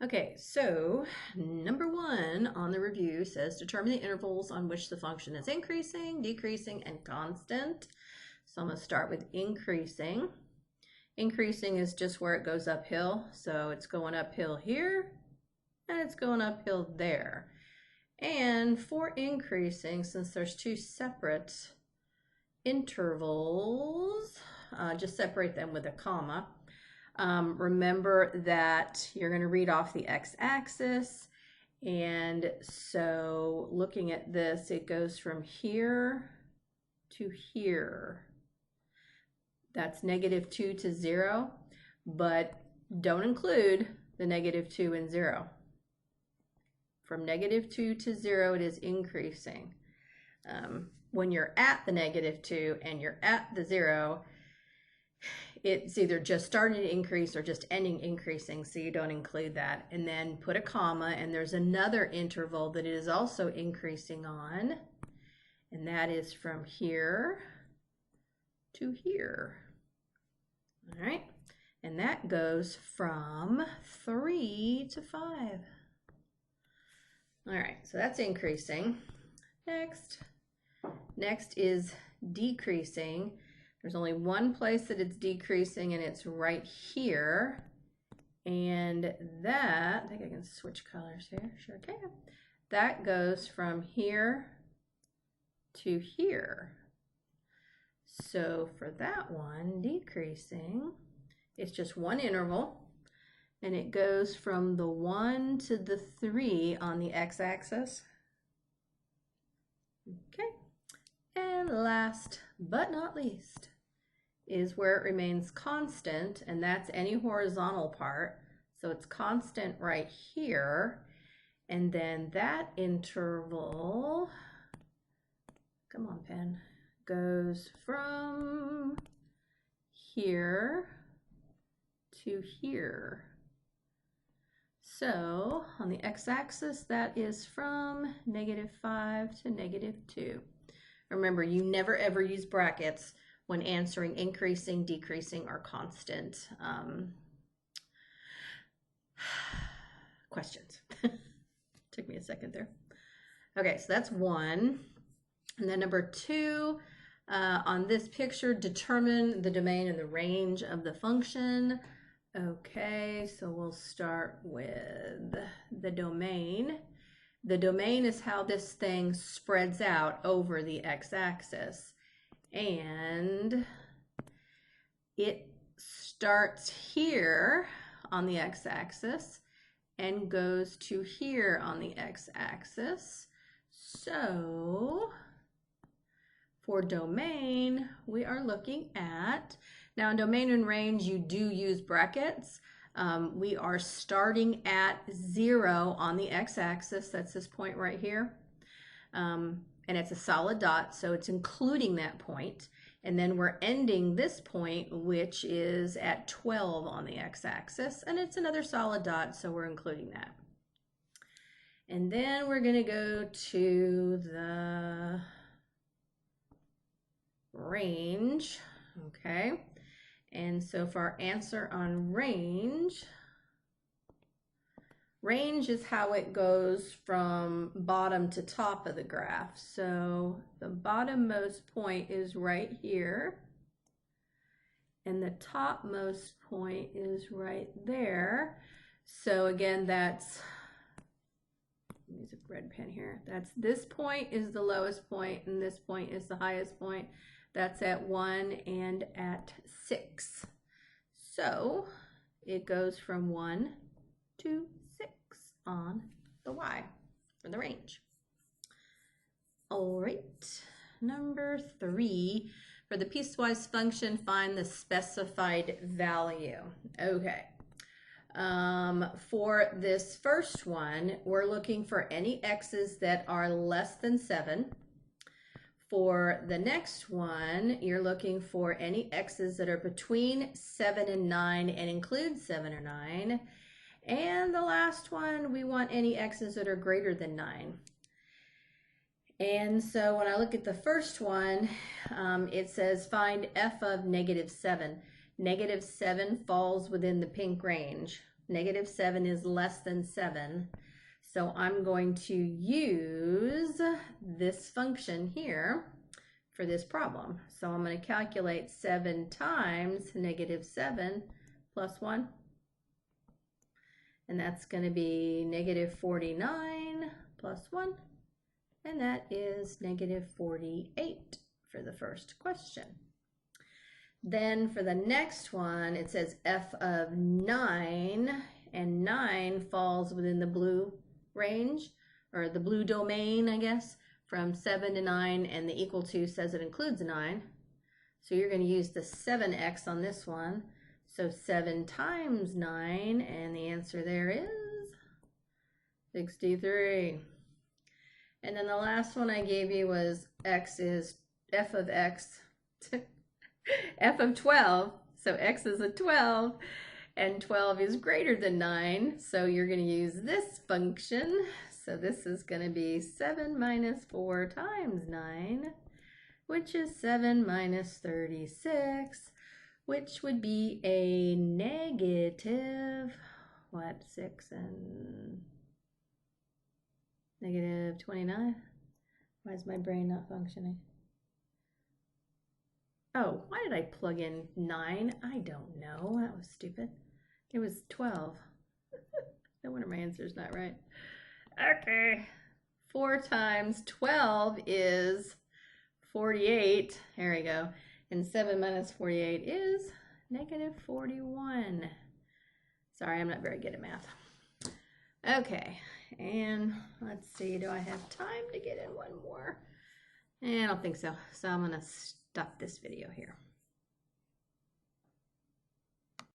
Okay, so number 1 on the review says determine the intervals on which the function is increasing, decreasing, and constant. So I'm going to start with increasing. Increasing is just where it goes uphill. So it's going uphill here and it's going uphill there. And for increasing, since there's 2 separate intervals, just separate them with a comma. Remember that you're going to read off the x-axis, and so looking at this, it goes from here to here. That's -2 to 0, but don't include the -2 and 0. From -2 to 0, it is increasing. When you're at the -2 and you're at the 0, it's either just starting to increase or just ending increasing, so you don't include that. And then put a comma, and there's another interval that it is also increasing on, and that is from here to here. All right, and that goes from 3 to 5. All right, so that's increasing. Next is decreasing. There's only one place that it's decreasing, and it's right here. And that, I think I can switch colors here. Sure can. That goes from here to here. So for that one, decreasing, it's just one interval, and it goes from the 1 to the 3 on the x-axis. Okay. And last but not least is where it remains constant, and that's any horizontal part. So it's constant right here, and then that interval, come on pen, goes from here to here. So on the x-axis, that is from -5 to -2. Remember, you never ever use brackets when answering increasing, decreasing, or constant questions. Took me a second there. Okay, so that's 1. And then number 2, on this picture, determine the domain and the range of the function. Okay, so we'll start with the domain. The domain is how this thing spreads out over the x-axis. And it starts here on the x-axis and goes to here on the x-axis. So for domain, we are looking at, now in domain and range, you do use brackets. We are starting at 0 on the x-axis. That's this point right here. And it's a solid dot, so it's including that point. And then we're ending this point, which is at 12 on the x-axis, and it's another solid dot, so we're including that. And then we're going to go to the range, okay? And so for our answer on range, range is how it goes from bottom to top of the graph. So the bottommost point is right here, and the topmost point is right there. So again, that's, use a red pen here. That's, this point is the lowest point, and this point is the highest point. That's at 1 and at 6. So it goes from 1 to 6 on the y for the range. All right, number 3, for the piecewise function, find the specified value. Okay, for this first one, we're looking for any x's that are less than 7. For the next one, you're looking for any x's that are between 7 and 9 and include 7 or 9. And the last one, we want any x's that are greater than 9. And so when I look at the first one, it says find f of -7. -7 falls within the pink range. Negative 7 is less than 7. So I'm going to use this function here for this problem. So I'm going to calculate 7 times negative 7 plus 1. And that's going to be negative 49 plus 1. And that is negative 48 for the first question. Then for the next one, it says f of 9, and 9 falls within the blue range, or the blue domain, I guess, from 7 to 9, and the equal to says it includes 9. So you're going to use the 7x on this one. So 7 times 9, and the answer there is 63. And then the last one I gave you was x is f of x, f of 12. So x is a 12, and 12 is greater than 9. So you're going to use this function. So this is going to be 7 minus 4 times 9, which is 7 minus 36. Which would be a negative, what, 6 and negative 29? Why is my brain not functioning? Oh, why did I plug in 9? I don't know. That was stupid. It was 12. No wonder my answer is not right. Okay. 4 times 12 is 48. Here we go. And 7 minus 48 is negative 41. Sorry, I'm not very good at math. Okay, and let's see, do I have time to get in one more? I don't think so. So I'm going to stop this video here.